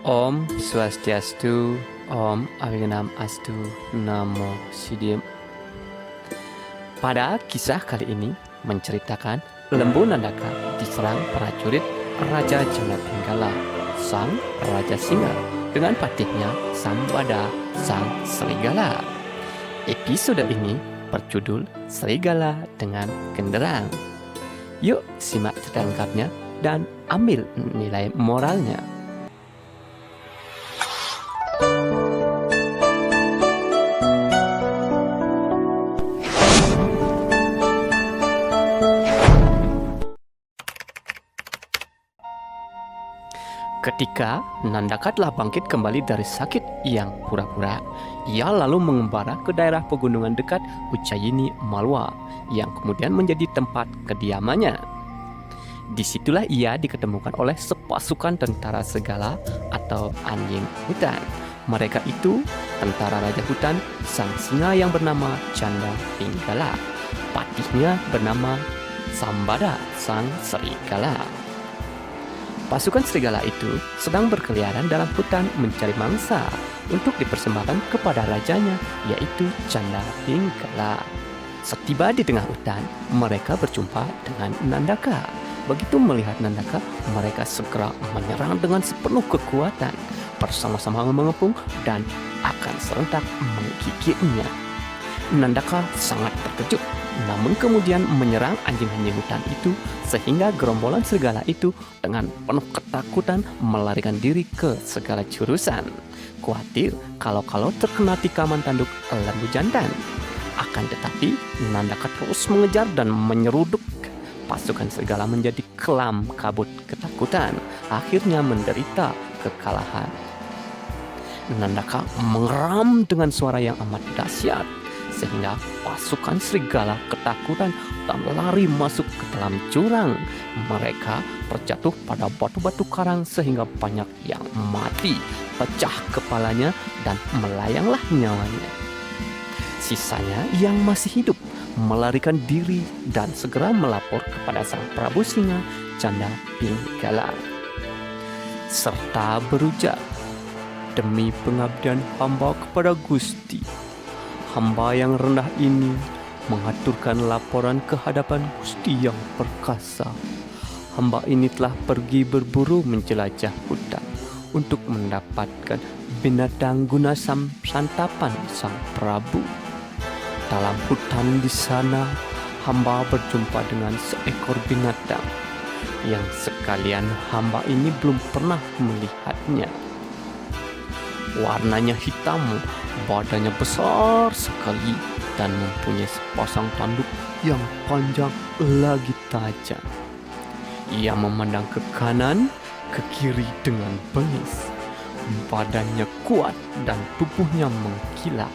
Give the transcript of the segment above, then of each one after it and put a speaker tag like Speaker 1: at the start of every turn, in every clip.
Speaker 1: Om Swastiastu, Om Awiganam Astu, Namo Siddhim. Pada kisah kali ini menceritakan Lembu Nandaka diserang prajurit Raja Janapanggala, sang Raja Singa, dengan patihnya Sambada, sang Serigala. Episode ini berjudul Serigala dengan Genderang. Yuk simak cerita lengkapnya dan ambil nilai moralnya. Ketika Nandaka telah bangkit kembali dari sakit yang pura-pura, ia lalu mengembara ke daerah pegunungan dekat Ujjayini Malwa yang kemudian menjadi tempat kediamannya. Disitulah ia diketemukan oleh sepasukan tentara segala atau anjing hutan. Mereka itu tentara Raja Hutan, sang singa yang bernama Canda Pinggala, patihnya bernama Sambada, sang serigala. Pasukan serigala itu sedang berkeliaran dalam hutan mencari mangsa untuk dipersembahkan kepada rajanya, yaitu Canda Pinggala. Setiba di tengah hutan, mereka berjumpa dengan Nandaka. Begitu melihat Nandaka, mereka segera menyerang dengan sepenuh kekuatan, bersama-sama mengepung dan akan serentak menggigitnya. Nandaka sangat terkejut, namun kemudian menyerang anjing-anjing hutan itu sehingga gerombolan serigala itu dengan penuh ketakutan melarikan diri ke segala jurusan, khawatir kalau terkena tikaman tanduk lembu jantan. Akan tetapi Nandaka terus mengejar dan menyeruduk. Pasukan serigala menjadi kelam kabut ketakutan, akhirnya menderita kekalahan. Nandaka mengeram dengan suara yang amat dahsyat, sehingga pasukan serigala ketakutan dan lari masuk ke dalam jurang. Mereka terjatuh pada batu-batu karang sehingga banyak yang mati, pecah kepalanya dan melayanglah nyawanya. Sisanya yang masih hidup melarikan diri dan segera melapor kepada sang Prabu Singa Canda Pinggala serta berujar, "Demi pengabdian hamba kepada Gusti, hamba yang rendah ini mengaturkan laporan ke hadapan Gusti yang perkasa. Hamba ini telah pergi berburu menjelajah hutan untuk mendapatkan binatang guna santapan sang Prabu. Dalam hutan di sana, hamba berjumpa dengan seekor binatang yang sekalian hamba ini belum pernah melihatnya. Warnanya hitam, badannya besar sekali dan mempunyai sepasang tanduk yang panjang lagi tajam. Ia memandang ke kanan, ke kiri dengan bengis. Badannya kuat dan tubuhnya mengkilap.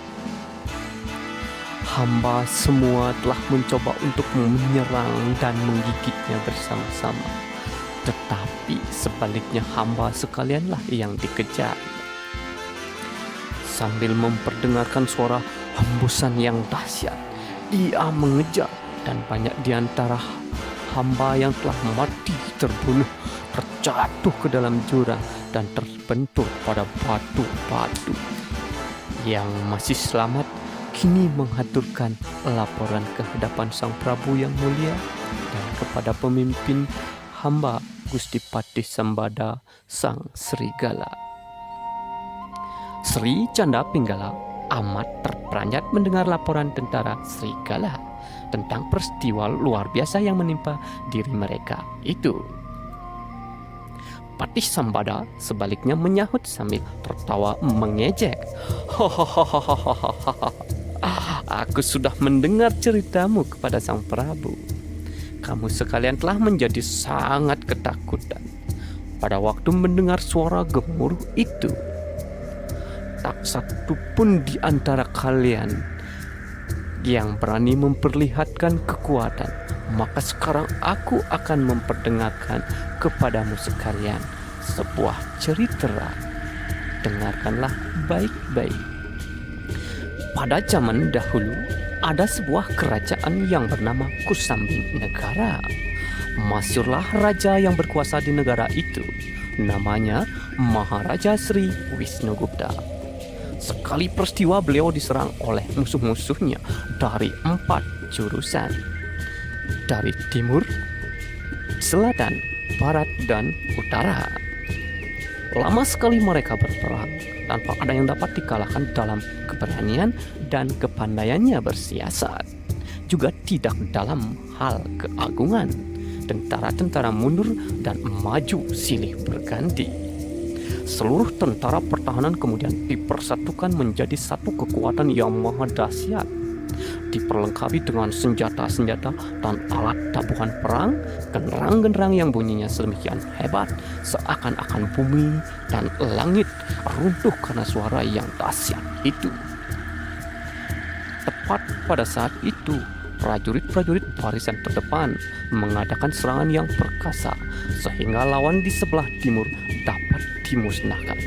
Speaker 1: Hamba semua telah mencoba untuk menyerang dan menggigitnya bersama-sama. Tetapi sebaliknya hamba sekalianlah yang dikejar." Sambil memperdengarkan suara hembusan yang dahsyat, ia mengejar dan banyak di antara hamba yang telah mati terbunuh, terjatuh ke dalam jurang dan terbentur pada batu-batu. Yang masih selamat kini mengaturkan laporan ke hadapan sang Prabu yang mulia dan kepada pemimpin hamba Gusti Patih Sambada, sang serigala. Sri Canda Pinggala amat terperanjat mendengar laporan tentara serigala tentang peristiwa luar biasa yang menimpa diri mereka itu. Patih Sambada sebaliknya menyahut sambil tertawa mengejek, "Hahaha, aku sudah mendengar ceritamu kepada sang Prabu. Kamu sekalian telah menjadi sangat ketakutan pada waktu mendengar suara gemuruh itu. Tak satu pun di antara kalian yang berani memperlihatkan kekuatan. Maka sekarang aku akan memperdengarkan kepadamu sekalian sebuah cerita. Dengarkanlah baik-baik. Pada zaman dahulu, ada sebuah kerajaan yang bernama Kusambing Negara. Masyhurlah raja yang berkuasa di negara itu. Namanya Maharaja Sri Wisnugupta. Sekali peristiwa beliau diserang oleh musuh-musuhnya dari 4 jurusan, dari timur, selatan, barat, dan utara. Lama sekali mereka berperang tanpa ada yang dapat dikalahkan dalam keberanian dan kepandaiannya bersiasat. Juga tidak dalam hal keagungan. Tentara-tentara mundur dan maju silih berganti. Seluruh tentara pertahanan kemudian dipersatukan menjadi satu kekuatan yang maha dahsyat, diperlengkapi dengan senjata-senjata dan alat tabuhan perang, genderang-genderang yang bunyinya sedemikian hebat, seakan-akan bumi dan langit runtuh karena suara yang dahsyat itu. Tepat pada saat itu, prajurit-prajurit barisan terdepan mengadakan serangan yang perkasa, sehingga lawan di sebelah timur dapat dimusnahkan.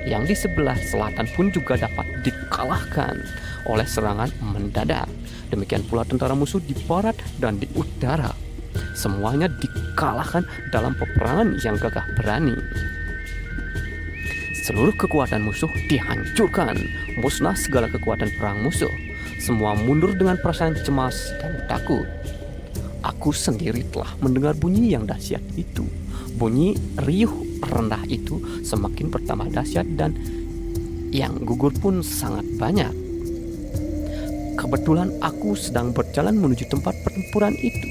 Speaker 1: Yang di sebelah selatan pun juga dapat dikalahkan oleh serangan mendadak. Demikian pula tentara musuh di barat dan di utara. Semuanya dikalahkan dalam peperangan yang gagah berani. Seluruh kekuatan musuh dihancurkan, musnah segala kekuatan perang musuh. Semua mundur dengan perasaan cemas dan takut. Aku sendiri telah mendengar bunyi yang dahsyat itu. Bunyi riuh rendah itu semakin bertambah dahsyat dan yang gugur pun sangat banyak. Kebetulan aku sedang berjalan menuju tempat pertempuran itu.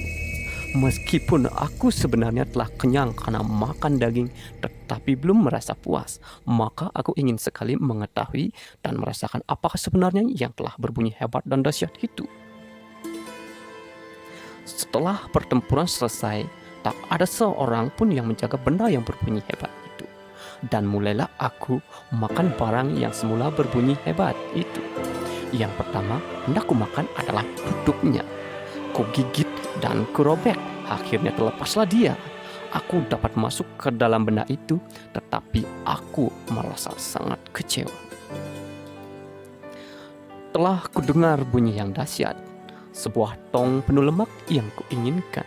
Speaker 1: Meskipun aku sebenarnya telah kenyang karena makan daging, tetapi belum merasa puas, maka aku ingin sekali mengetahui dan merasakan apakah sebenarnya yang telah berbunyi hebat dan dahsyat itu. Setelah pertempuran selesai, tak ada seorang pun yang menjaga benda yang berbunyi hebat itu. Dan mulailah aku makan barang yang semula berbunyi hebat itu. Yang pertama, hendak ku makan adalah duduknya. Ku gigit dan kurobek, akhirnya terlepaslah dia. Aku dapat masuk ke dalam benda itu, tetapi aku merasa sangat kecewa. Telah kudengar bunyi yang dahsyat, sebuah tong penuh lemak yang kuinginkan.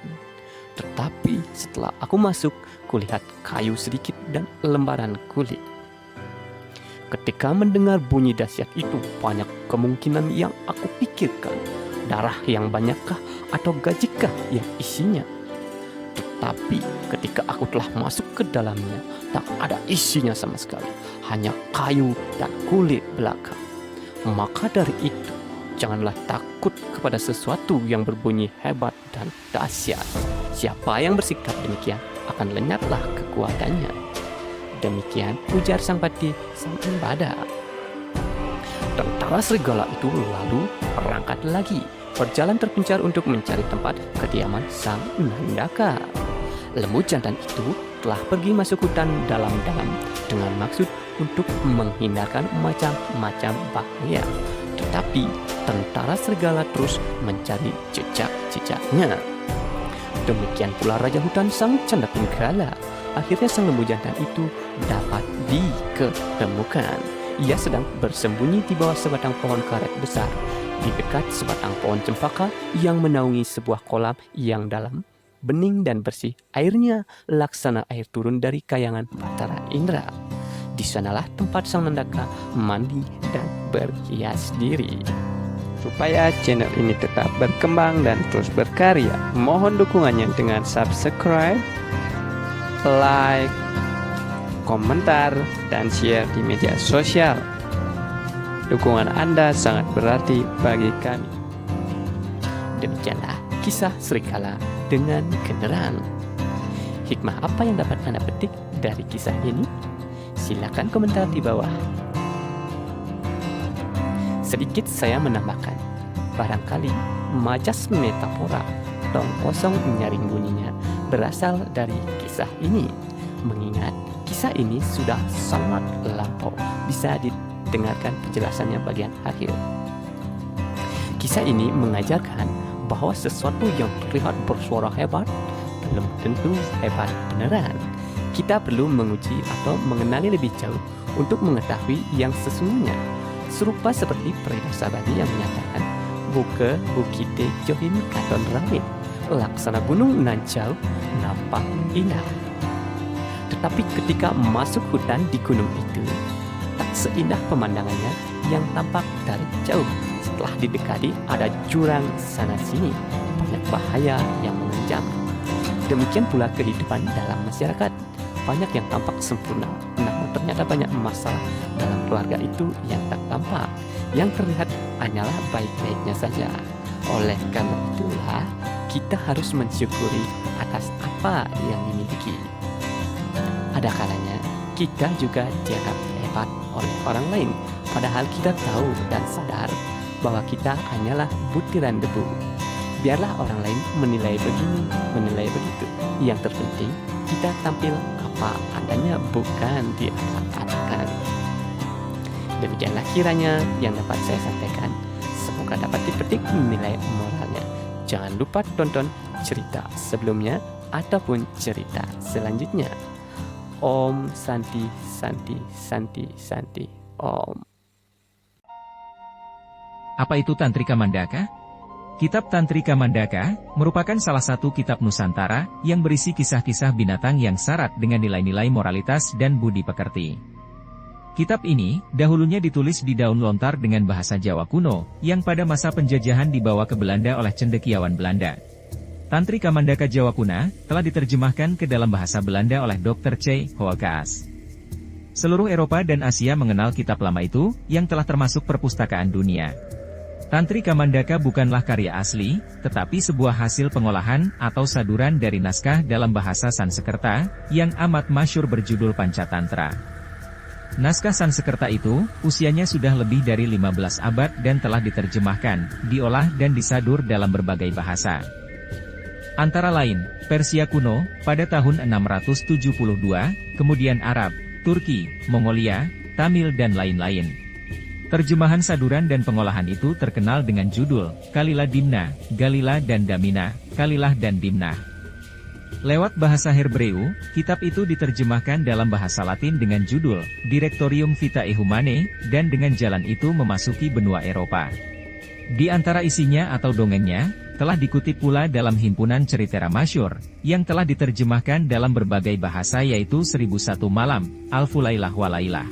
Speaker 1: Tetapi setelah aku masuk, kulihat kayu sedikit dan lembaran kulit. Ketika mendengar bunyi dahsyat itu, banyak kemungkinan yang aku pikirkan. Darah yang banyakkah atau gajikah yang isinya? Tetapi ketika aku telah masuk ke dalamnya, tak ada isinya sama sekali, hanya kayu dan kulit belaka. Maka dari itu, janganlah takut kepada sesuatu yang berbunyi hebat dan dahsyat. Siapa yang bersikap demikian akan lenyaplah kekuatannya. Demikian ujar sang pati sang embada. Tentara serigala itu lalu berangkat lagi, berjalan terpencar untuk mencari tempat kediaman sang Nandaka. Lembu jantan itu telah pergi masuk hutan dalam-dalam dengan maksud untuk menghindarkan macam-macam bahaya. Tetapi tentara serigala terus mencari jejak-jejaknya. Demikian pula Raja Hutan sang Candapunggala. Akhirnya sang lembu jantan itu dapat diketemukan. Ia sedang bersembunyi di bawah sebatang pohon karet besar, di dekat sebatang pohon cempaka yang menaungi sebuah kolam yang dalam, bening dan bersih. Airnya laksana air turun dari kayangan Batara Indra. Di sanalah tempat sang Nandaka mandi dan berhias diri. Supaya channel ini tetap berkembang dan terus berkarya, mohon dukungannya dengan subscribe, like, komentar, dan share di media sosial. Dukungan Anda sangat berarti bagi kami. Demikianlah kisah serigala dengan genderang. Hikmah apa yang dapat Anda petik dari kisah ini? Silakan komentar di bawah. Sedikit saya menambahkan, barangkali majas metafora tong kosong nyaring bunyinya berasal dari kisah ini. Mengingat kisah ini sudah sangat lampau, bisa didengarkan penjelasannya bagian akhir. Kisah ini mengajarkan bahwa sesuatu yang terlihat bersuara hebat belum tentu hebat beneran. Kita perlu menguji atau mengenali lebih jauh untuk mengetahui yang sesungguhnya. Serupa seperti peribahasa Bali yang menyatakan, buke bukite johin katon rawit, laksana gunung nan jauh nampak indah. Tetapi ketika masuk hutan di gunung itu, tak seindah pemandangannya yang tampak dari jauh. Setelah didekati ada jurang sana-sini, banyak bahaya yang mengancam. Demikian pula kehidupan dalam masyarakat. Banyak yang tampak sempurna, namun ternyata banyak masalah dalam keluarga itu yang tak tampak. Yang terlihat hanyalah baik-baiknya saja. Oleh karena itulah, kita harus mensyukuri atas apa yang dimiliki. Ada kalanya kita juga dianggap hebat oleh orang lain, padahal kita tahu dan sadar bahwa kita hanyalah butiran debu. Biarlah orang lain menilai begini, menilai begitu. Yang terpenting, kita tampil apa adanya, bukan diatak-atakan. Demikianlah kiranya yang dapat saya sampaikan. Semoga dapat dipetik nilai moralnya. Jangan lupa tonton cerita sebelumnya ataupun cerita selanjutnya. Om Santi Santi Santi Santi Om.
Speaker 2: Apa itu Tantrika Mandaka? Kitab Tantrika Mandaka merupakan salah satu kitab Nusantara yang berisi kisah-kisah binatang yang syarat dengan nilai-nilai moralitas dan budi pekerti. Kitab ini dahulunya ditulis di daun lontar dengan bahasa Jawa kuno, yang pada masa penjajahan dibawa ke Belanda oleh cendekiawan Belanda. Tantrika Mandaka Jawa Kuna telah diterjemahkan ke dalam bahasa Belanda oleh Dr. C. Hoakaas. Seluruh Eropa dan Asia mengenal kitab lama itu, yang telah termasuk perpustakaan dunia. Tantrika Mandaka bukanlah karya asli, tetapi sebuah hasil pengolahan atau saduran dari naskah dalam bahasa Sanskerta, yang amat masyhur berjudul Pancatantra. Naskah Sanskerta itu, usianya sudah lebih dari 15 abad dan telah diterjemahkan, diolah dan disadur dalam berbagai bahasa. Antara lain, Persia kuno, pada tahun 672, kemudian Arab, Turki, Mongolia, Tamil dan lain-lain. Terjemahan saduran dan pengolahan itu terkenal dengan judul, Kalila Dimna, Galila dan Damina, Kalilah dan Dimna. Lewat bahasa Hebreu, kitab itu diterjemahkan dalam bahasa Latin dengan judul, Directorium Vitae Humanae, dan dengan jalan itu memasuki benua Eropa. Di antara isinya atau dongengnya, telah dikutip pula dalam himpunan Ceritera Masyhur, yang telah diterjemahkan dalam berbagai bahasa yaitu 1001 Malam, Alfulailah Walailah.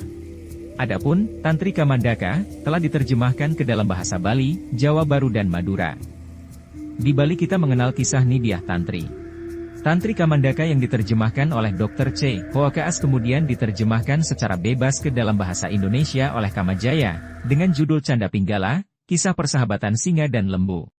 Speaker 2: Adapun, Tantrika Mandaka, telah diterjemahkan ke dalam bahasa Bali, Jawa Baru dan Madura. Di Bali kita mengenal kisah Nidyah Tantri. Tantrika Mandaka yang diterjemahkan oleh Dr. C. Hoakaas kemudian diterjemahkan secara bebas ke dalam bahasa Indonesia oleh Kamajaya, dengan judul Canda Pinggala, Kisah Persahabatan Singa dan Lembu.